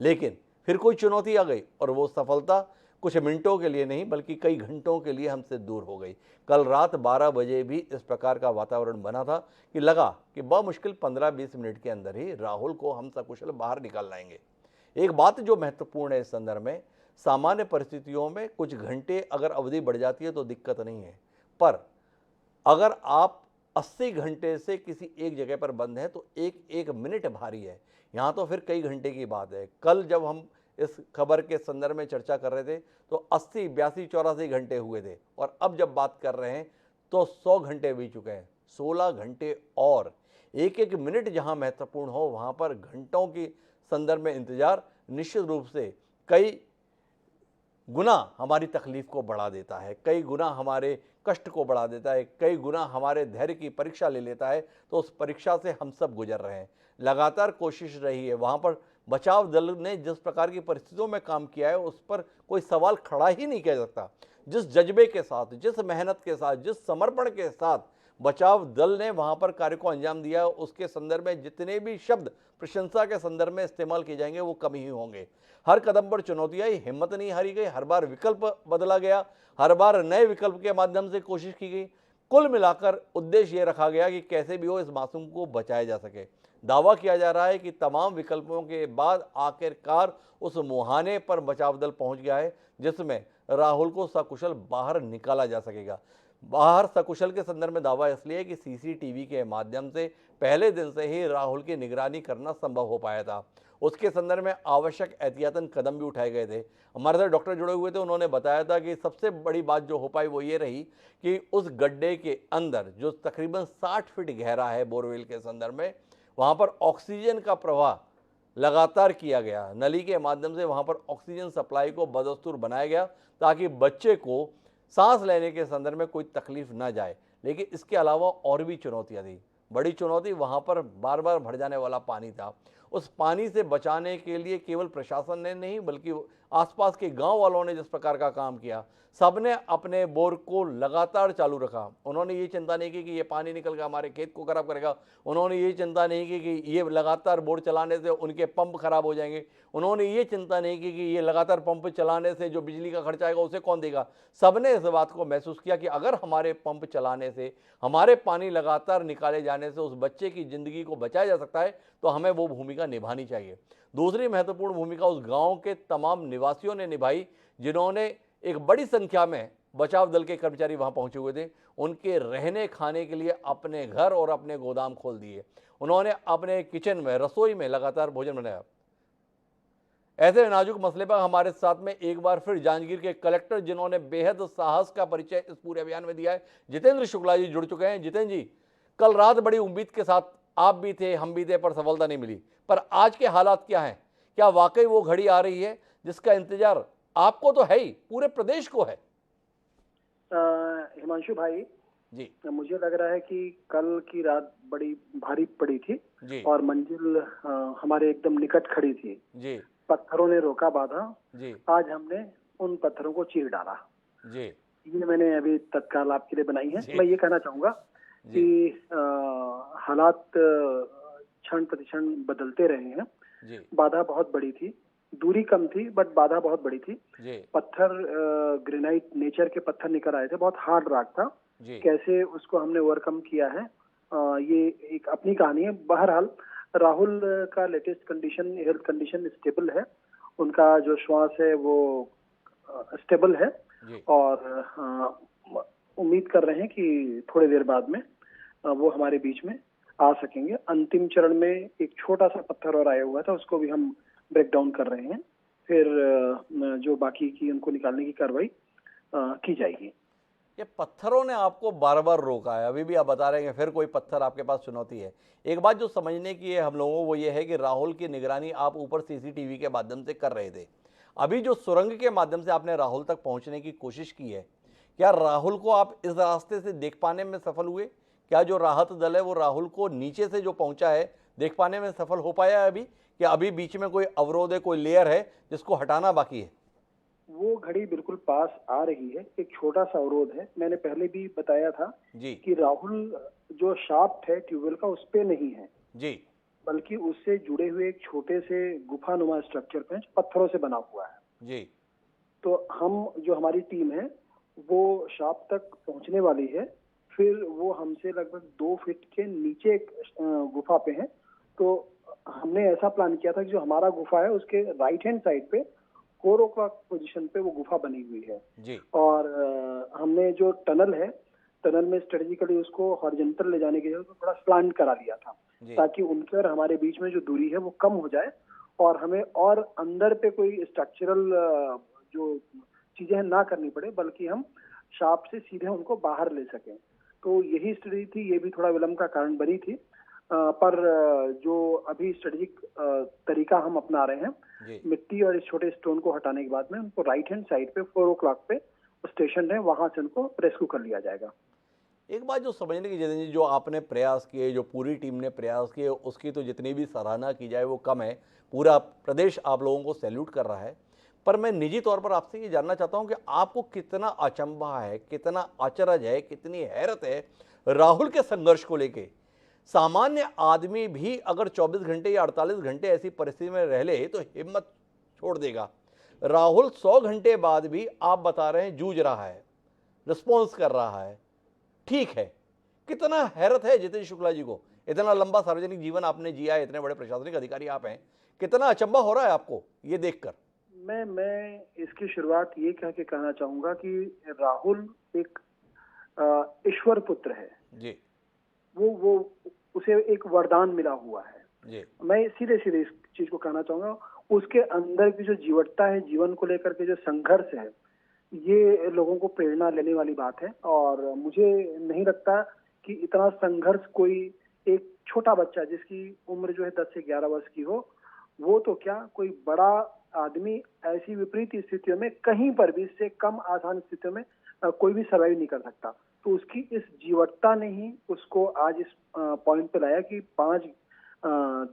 लेकिन फिर कोई चुनौती आ गई और वो सफलता कुछ मिनटों के लिए नहीं बल्कि कई घंटों के लिए हमसे दूर हो गई। कल रात 12 बजे भी इस प्रकार का वातावरण बना था कि लगा कि बमुश्किल 15-20 मिनट के अंदर ही राहुल को हम सकुशल बाहर निकाल लाएंगे। एक बात जो महत्वपूर्ण है इस संदर्भ में, सामान्य परिस्थितियों में कुछ घंटे अगर अवधि बढ़ जाती है तो दिक्कत नहीं है, पर अगर आप 80 घंटे से किसी एक जगह पर बंद हैं तो एक एक मिनट भारी है। यहाँ तो फिर कई घंटे की बात है। कल जब हम इस खबर के संदर्भ में चर्चा कर रहे थे तो 80, 82, 84 घंटे हुए थे और अब जब बात कर रहे हैं तो 100 घंटे बीत चुके हैं। 16 घंटे और एक एक मिनट जहाँ महत्वपूर्ण हो वहाँ पर घंटों की संदर्भ में इंतजार निश्चित रूप से कई गुना हमारी तकलीफ को बढ़ा देता है, कई गुना हमारे कष्ट को बढ़ा देता है, कई गुना हमारे धैर्य की परीक्षा ले लेता है। तो उस परीक्षा से हम सब गुजर रहे हैं। लगातार कोशिश रही है। वहाँ पर बचाव दल ने जिस प्रकार की परिस्थितियों में काम किया है उस पर कोई सवाल खड़ा ही नहीं किया जा सकता। जिस जज्बे के साथ, जिस मेहनत के साथ, जिस समर्पण के साथ बचाव दल ने वहाँ पर कार्य को अंजाम दिया, उसके संदर्भ में जितने भी शब्द प्रशंसा के संदर्भ में इस्तेमाल किए जाएंगे वो कम ही होंगे। हर कदम पर चुनौती आई, हिम्मत नहीं हारी गई, हर बार विकल्प बदला गया, हर बार नए विकल्प के माध्यम से कोशिश की गई। कुल मिलाकर उद्देश्य ये रखा गया कि कैसे भी हो इस मासूम को बचाया जा सके। दावा किया जा रहा है कि तमाम विकल्पों के बाद आखिरकार उस मुहाने पर बचाव दल पहुंच गया है जिसमें राहुल को सकुशल बाहर निकाला जा सकेगा। बाहर सकुशल के संदर्भ में दावा इसलिए है कि सीसीटीवी के माध्यम से पहले दिन से ही राहुल की निगरानी करना संभव हो पाया था। उसके संदर्भ में आवश्यक एहतियातन कदम भी उठाए गए थे। हमारे साथ डॉक्टर जुड़े हुए थे, उन्होंने बताया था कि सबसे बड़ी बात जो हो पाई वो ये रही कि उस गड्ढे के अंदर जो तकरीबन 60 फीट गहरा है बोरवेल के संदर्भ में, वहाँ पर ऑक्सीजन का प्रवाह लगातार किया गया। नली के माध्यम से वहाँ पर ऑक्सीजन सप्लाई को बदस्तूर बनाया गया ताकि बच्चे को सांस लेने के संदर्भ में कोई तकलीफ ना जाए। लेकिन इसके अलावा और भी चुनौतियाँ थी। बड़ी चुनौती वहाँ पर बार बार भर जाने वाला पानी था। उस पानी से बचाने के लिए केवल प्रशासन ने नहीं बल्कि आसपास के गांव वालों ने जिस प्रकार का काम किया, सबने अपने बोर को लगातार चालू रखा। उन्होंने ये चिंता नहीं की कि ये पानी निकल कर हमारे खेत को खराब करेगा। उन्होंने ये चिंता नहीं की कि ये लगातार बोर चलाने से उनके पंप खराब हो जाएंगे। उन्होंने ये चिंता नहीं की कि ये लगातार पंप चलाने से जो बिजली का खर्चा आएगा उसे कौन देगा। सबने इस बात को महसूस किया कि अगर हमारे पंप चलाने से, हमारे पानी लगातार निकाले जाने से उस बच्चे की ज़िंदगी को बचाया जा सकता है तो हमें वो भूमिका निभानी चाहिए। दूसरी महत्वपूर्ण भूमिका उस गांव के तमाम निवासियों ने निभाई जिन्होंने, एक बड़ी संख्या में बचाव दल के कर्मचारी वहां पहुंचे हुए थे, उनके रहने खाने के लिए अपने घर और अपने गोदाम खोल दिए। उन्होंने अपने किचन में, रसोई में लगातार भोजन बनाया। ऐसे नाजुक मसले पर हमारे साथ में एक बार फिर जांजगीर के कलेक्टर जिन्होंने बेहद साहस का परिचय इस पूरे अभियान में दिया है, जितेंद्र शुक्ला जी जुड़ चुके हैं। जितेंद्र जी, कल रात बड़ी उम्मीद के साथ आप भी थे, हम भी थे, पर सफलता नहीं मिली। पर आज के हालात क्या हैं? क्या वाकई वो घड़ी आ रही है जिसका इंतजार आपको तो है ही, पूरे प्रदेश को है? हिमांशु भाई जी मुझे लग रहा है कि कल की रात बड़ी भारी पड़ी थी जी और मंजिल हमारे एकदम निकट खड़ी थी। जी पत्थरों ने रोका बाधा। जी आज हमने उन पत्थरों को चीर डाला। जी ये मैंने अभी तत्काल आपके लिए बनाई है। जी मैं ये कहना चाहूंगा जी कि हालात क्षण प्रतिक्षण बदलते रहे हैं। जी बाधा बहुत बड़ी थी, दूरी कम थी बट बाधा बहुत बड़ी थी। जी पत्थर ग्रेनाइट नेचर के पत्थर निकल आए थे, बहुत हार्ड रॉक था। जी कैसे उसको हमने ओवरकम किया है, ये एक अपनी कहानी है। बहरहाल राहुल का latest condition, health condition stable है। उनका जो श्वास है वो स्टेबल है जी और उम्मीद कर रहे हैं कि थोड़ी देर बाद में वो हमारे बीच में आ सकेंगे। अंतिम चरण में एक छोटा सा पत्थर और आया हुआ था, उसको भी हम ब्रेक डाउन कर रहे हैं। फिर जो बाकी की उनको निकालने की कार्रवाई की जाएगी। ये पत्थरों ने आपको बार बार रोका है, अभी भी आप बता रहे हैं फिर कोई पत्थर आपके पास चुनौती है। एक बात जो समझने की है हम लोगों को वो ये है कि राहुल की निगरानी आप ऊपर सीसीटीवी के माध्यम से कर रहे थे। अभी जो सुरंग के माध्यम से आपने राहुल तक पहुंचने की कोशिश की है, क्या राहुल को आप इस रास्ते से देख पाने में सफल हुए? क्या जो राहत दल है वो राहुल को नीचे से जो पहुंचा है देख पाने में सफल हो पाया है अभी? क्या अभी बीच में कोई अवरोध है, कोई लेयर है जिसको हटाना बाकी है? वो घड़ी बिल्कुल पास आ रही है। एक छोटा सा अवरोध है। मैंने पहले भी बताया था जी कि राहुल जो शाफ्ट है ट्यूबवेल का उस पे नहीं है। जी बल्कि उससे जुड़े हुए एक छोटे से गुफानुमा स्ट्रक्चर पे है, जो पत्थरों से बना हुआ है। जी। तो हम जो हमारी टीम है वो शाफ्ट तक पहुंचने वाली है। फिर वो हमसे लगभग 2 फीट के नीचे एक गुफा पे है। तो हमने ऐसा प्लान किया था कि जो हमारा गुफा है उसके राइट हैंड साइड पे 4 o'clock पोजीशन पे वो गुफा बनी हुई है। जी। और हमने जो टनल है, टनल में स्ट्रेटेजिकली उसको हॉरिजॉन्टल ले जाने के लिए उसको थोड़ा स्लांट करा लिया था, जी। ताकि उनके और हमारे बीच में जो दूरी है वो कम हो जाए और हमें और अंदर पे कोई स्ट्रक्चरल जो चीजें हैं ना करनी पड़े, बल्कि हम शाफ्ट से सीधे उनको बाहर ले सकें। तो यही स्ट्रेटजी थी, ये भी थोड़ा विलंब का कारण बनी थी। पर जो अभी स्ट्रेटेजिक तरीका हम अपना रहे हैं, जी। मिट्टी और इस छोटे स्टोन को हटाने के बाद में उनको राइट हैंड साइड पे 4 o'clock पे स्टेशन है, वहां से उनको रेस्क्यू कर लिया जाएगा। एक बात जो समझने की जितेंद्र जी, जो आपने प्रयास किए, जो पूरी टीम ने प्रयास किए, उसकी तो जितनी भी सराहना की जाए वो कम है। पूरा प्रदेश आप लोगों को सैल्यूट कर रहा है। पर मैं निजी तौर पर आपसे ये जानना चाहता हूँ कि आपको कितना अचंभा है, कितना अचरज है, कितनी हैरत है राहुल के संघर्ष को लेके। सामान्य आदमी भी अगर 24 घंटे या 48 घंटे ऐसी परिस्थिति में रह ले तो हिम्मत छोड़ देगा। राहुल 100 घंटे बाद भी आप बता रहे हैं जूझ रहा है, रिस्पॉन्स कर रहा है। ठीक है, कितना हैरत है जितेंद्र शुक्ला जी को। इतना लंबा सार्वजनिक जीवन आपने जिया है, इतने बड़े प्रशासनिक अधिकारी आप हैं, कितना अचंभा हो रहा है आपको ये देखकर। मैं इसकी शुरुआत ये कह के कहना चाहूंगा कि राहुल एक ईश्वर पुत्र है। जी। वो उसे एक वरदान मिला हुआ है। जी। मैं सीधे सीधे इस चीज को कहना चाहूंगा, उसके अंदर की जो जीवटता है, जीवन को लेकर के जो संघर्ष है, ये लोगों को प्रेरणा लेने वाली बात है। और मुझे नहीं लगता कि इतना संघर्ष कोई एक छोटा बच्चा जिसकी उम्र जो है 10 से 11 वर्ष की हो, वो तो क्या, कोई बड़ा आदमी ऐसी विपरीत स्थितियों में कहीं पर भी इससे कम आसान स्थितियों में कोई भी सर्वाइव नहीं कर सकता। तो उसकी इस जीवटता ने ही उसको आज इस पॉइंट पे लाया कि 5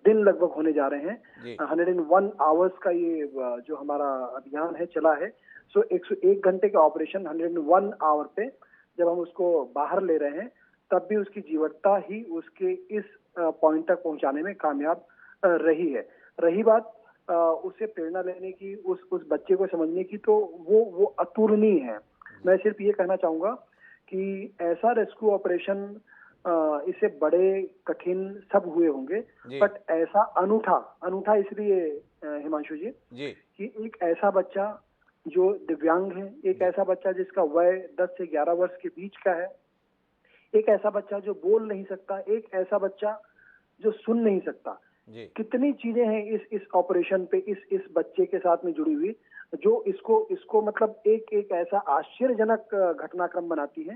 दिन लगभग होने जा रहे हैं। जी। 101 आवर्स का ये जो हमारा अभियान है चला है। सो 101 घंटे का ऑपरेशन 101 आवर पे जब हम उसको बाहर ले रहे हैं, तब भी उसकी जीवटता ही उसके इस पॉइंट तक पहुंचाने में कामयाब रही है। रही बात उससे प्रेरणा लेने की, उस बच्चे को समझने की, तो वो अतुलनीय है। मैं सिर्फ ये कहना चाहूंगा कि ऐसा रेस्क्यू ऑपरेशन इससे बड़े कठिन सब हुए होंगे, जी। बट ऐसा अनूठा इसलिए हिमांशु जी, जी। कि एक ऐसा बच्चा जो दिव्यांग है, एक ऐसा बच्चा जिसका वय 10 से 11 वर्ष के बीच का है, एक ऐसा बच्चा जो बोल नहीं सकता, एक ऐसा बच्चा जो सुन नहीं सकता। जी। कितनी चीजें हैं इस ऑपरेशन पे इस बच्चे के साथ में जुड़ी हुई, जो इसको मतलब एक ऐसा आश्चर्यजनक घटनाक्रम बनाती है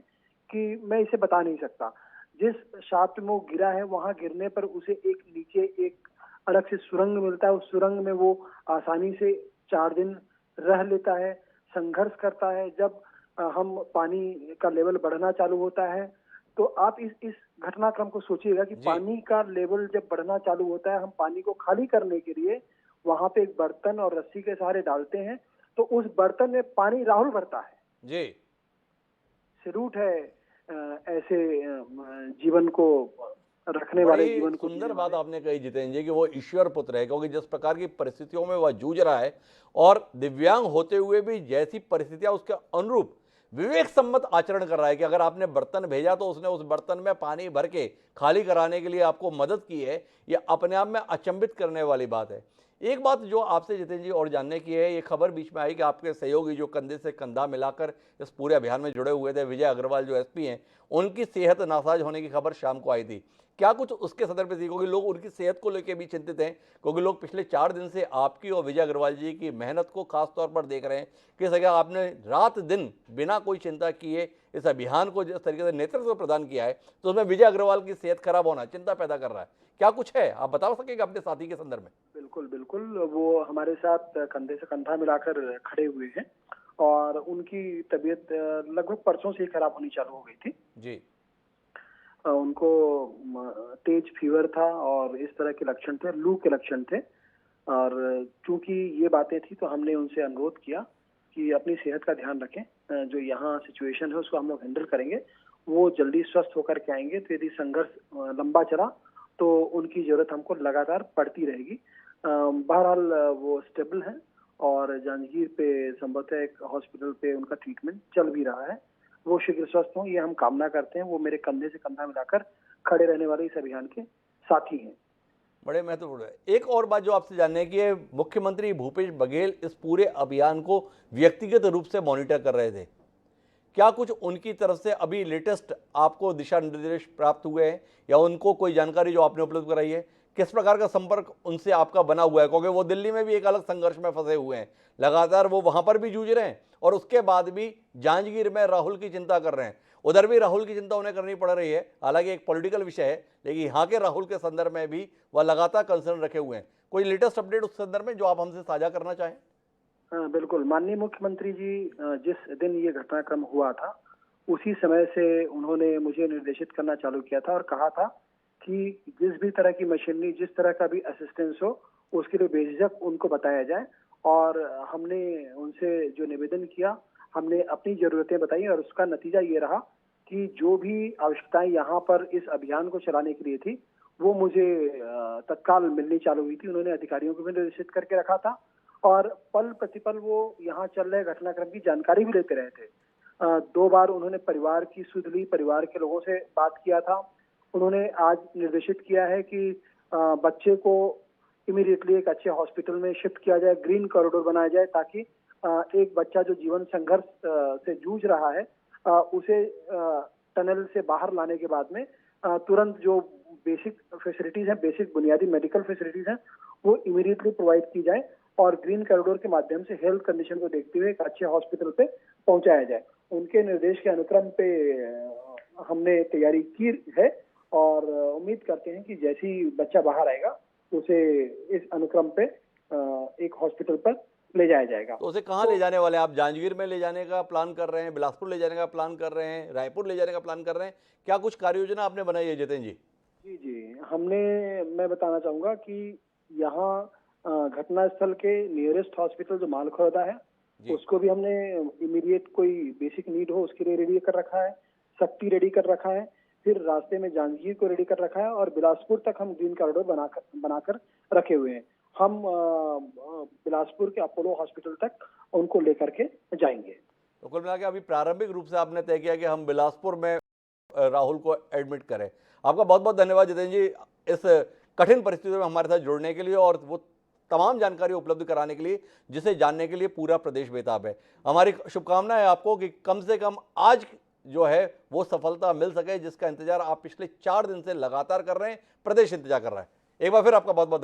कि मैं इसे बता नहीं सकता। जिस शाफ्ट में वो गिरा है, वहां गिरने पर उसे एक नीचे एक अलग से सुरंग मिलता है। उस सुरंग में वो आसानी से 4 दिन रह लेता है, संघर्ष करता है। जब हम पानी का लेवल बढ़ना चालू होता है, तो आप इस घटनाक्रम को सोचिएगा कि जी। पानी का लेवल जब बढ़ना चालू होता है, हम पानी को खाली करने के लिए वहां पे एक बर्तन और रस्सी के सहारे डालते हैं, तो उस बर्तन में पानी राहुल भरता है। जी। सैल्यूट है ऐसे जीवन को रखने वाले, बड़ी जीवन को जीने सुंदर बात वाले। आपने कही जितेंद्र जी कि वो ईश्वर पुत्र है, क्योंकि जिस प्रकार की परिस्थितियों में वह जूझ रहा है और दिव्यांग होते हुए भी जैसी परिस्थितियां उसके अनुरूप विवेक सम्मत आचरण कर रहा है कि अगर आपने बर्तन भेजा तो उसने उस बर्तन में पानी भर के खाली कराने के लिए आपको मदद की है, ये अपने आप में अचंभित करने वाली बात है। एक बात जो आपसे जितेंद्र जी और जानने की है, ये खबर बीच में आई कि आपके सहयोगी जो कंधे से कंधा मिलाकर इस पूरे अभियान में जुड़े हुए थे, विजय अग्रवाल जो एसपी हैं, उनकी सेहत नासाज होने की खबर शाम को आई थी। क्या कुछ उसके संदर्भ में थी, क्योंकि लोग उनकी सेहत को लेकर भी चिंतित हैं, क्योंकि लोग पिछले 4 दिन से आपकी और विजय अग्रवाल जी की मेहनत को खास तौर पर देख रहे हैं। किस जगह आपने रात दिन बिना कोई चिंता किए इस अभियान को जिस तरीके से नेतृत्व प्रदान किया है, तो उसमें विजय अग्रवाल की सेहत खराब होना चिंता पैदा कर रहा है। क्या कुछ है, आप बता सकेंगे अपने साथी के संदर्भ में? बिल्कुल बिल्कुल, वो हमारे साथ कंधे से कंधा मिलाकर खड़े हुए हैं और उनकी तबीयत लगभग परसों से ही खराब होनी चालू हो गई थी। जी। उनको तेज फीवर था और इस तरह के लक्षण थे, लू के लक्षण थे। और चूंकि ये बातें थी, तो हमने उनसे अनुरोध किया कि अपनी सेहत का ध्यान रखें, जो यहाँ सिचुएशन है उसको हम लोग हैंडल करेंगे, वो जल्दी स्वस्थ होकर के आएंगे। तो यदि संघर्ष लंबा चला तो उनकी जरूरत हमको लगातार पड़ती रहेगी। बहरहाल वो स्टेबल हैं और जांजगीर पे संभवतः एक हॉस्पिटल पे उनका ट्रीटमेंट चल भी रहा है। वो शीघ्र स्वस्थ हों, ये हम कामना करते हैं। वो मेरे कंधे से कंधा मिलाकर खड़े रहने वाले इस अभियान के साथी हैं। बड़े महत्वपूर्ण है। एक और बात जो आपसे जानने की है, मुख्यमंत्री भूपेश बघेल इस पूरे अभियान को व्यक्तिगत रूप से मॉनिटर कर रहे थे। क्या कुछ उनकी तरफ से अभी लेटेस्ट आपको दिशा निर्देश प्राप्त हुए हैं या उनको कोई जानकारी जो आपने उपलब्ध कराई है? किस प्रकार का संपर्क उनसे आपका बना हुआ है? क्योंकि वो दिल्ली में भी एक अलग संघर्ष में फंसे हुए हैं, लगातार वो वहां पर भी जूझ रहे हैं और उसके बाद भी जांजगीर में राहुल की चिंता कर रहे हैं। उधर भी राहुल की चिंता उन्हें करनी पड़ रही है, हालांकि एक पॉलिटिकल विषय है, लेकिन यहाँ के राहुल के संदर्भ में भी वह लगातार कंसर्न रखे हुए हैं। कोई लेटेस्ट अपडेट उस संदर्भ में जो आप हमसे साझा करना चाहें? हाँ, बिल्कुल। माननीय मुख्यमंत्री जी जिस दिन ये घटनाक्रम हुआ था, उसी समय से उन्होंने मुझे निर्देशित करना चालू किया था और कहा था कि जिस भी तरह की मशीनरी, जिस तरह का भी असिस्टेंस हो, उसके लिए बेझिझक उनको बताया जाए। और हमने उनसे जो निवेदन किया, हमने अपनी जरूरतें बताई और उसका नतीजा ये रहा कि जो भी आवश्यकताएं यहाँ पर इस अभियान को चलाने के लिए थी, वो मुझे तत्काल मिलनी चालू हुई थी। उन्होंने अधिकारियों को भी निर्देशित करके रखा था और पल प्रतिपल वो यहाँ चल रहे घटनाक्रम की जानकारी भी लेते रहे थे। 2 बार उन्होंने परिवार की सुध ली, परिवार के लोगों से बात किया था। उन्होंने आज निर्देशित किया है कि बच्चे को इमीडिएटली एक अच्छे हॉस्पिटल में शिफ्ट किया जाए, ग्रीन कॉरिडोर बनाया जाए, ताकि एक बच्चा जो जीवन संघर्ष से जूझ रहा है, उसे टनल से बाहर लाने के बाद में तुरंत जो बेसिक फैसिलिटीज हैं, बेसिक बुनियादी मेडिकल फैसिलिटीज हैं, वो इमीडिएटली प्रोवाइड की जाए और ग्रीन कॉरिडोर के माध्यम से हेल्थ कंडीशन को देखते हुए एक अच्छे हॉस्पिटल पे पहुंचाया जाए। उनके निर्देश के अनुक्रम पे हमने तैयारी की है और उम्मीद करते हैं कि जैसे ही बच्चा बाहर आएगा, उसे इस अनुक्रम पे एक हॉस्पिटल पर ले जाया जाएगा। तो उसे कहाँ ले जाने वाले हैं आप? जांजगीर में ले जाने का प्लान कर रहे हैं, बिलासपुर ले जाने का प्लान कर रहे हैं, रायपुर ले जाने का प्लान कर रहे हैं? क्या कुछ कार्य योजना आपने बनाई है जितेंद्र जी? जी, मैं बताना चाहूंगा कि यहाँ घटना स्थल के नियरेस्ट हॉस्पिटल जो मालखोदा है, उसको भी हमने इमीडिएट कोई बेसिक नीड हो उसके लिए रेडी कर रखा है, शक्ति रेडी कर रखा है, फिर रास्ते में जांजगीर को रेडी कर रखा है और बिलासपुर तक हम ग्रीन कॉरिडोर बनाकर रखे हुए हैं। हम बिलासपुर के अपोलो हॉस्पिटल तक उनको लेकर के जाएंगे। तो कुल मिला के अभी प्रारंभिक रूप से आपने तय किया कि हम बिलासपुर में राहुल को एडमिट करें। आपका बहुत बहुत धन्यवाद जितेंद्र जी, इस कठिन परिस्थितियों में हमारे साथ जुड़ने के लिए और वो तमाम जानकारी उपलब्ध कराने के लिए, जिसे जानने के लिए पूरा प्रदेश बेताब है। हमारी शुभकामना है आपको कि कम से कम आज जो है वो सफलता मिल सके, जिसका इंतजार आप पिछले 4 दिन से लगातार कर रहे हैं, प्रदेश इंतजार कर रहा है। एक बार फिर आपका बहुत बहुत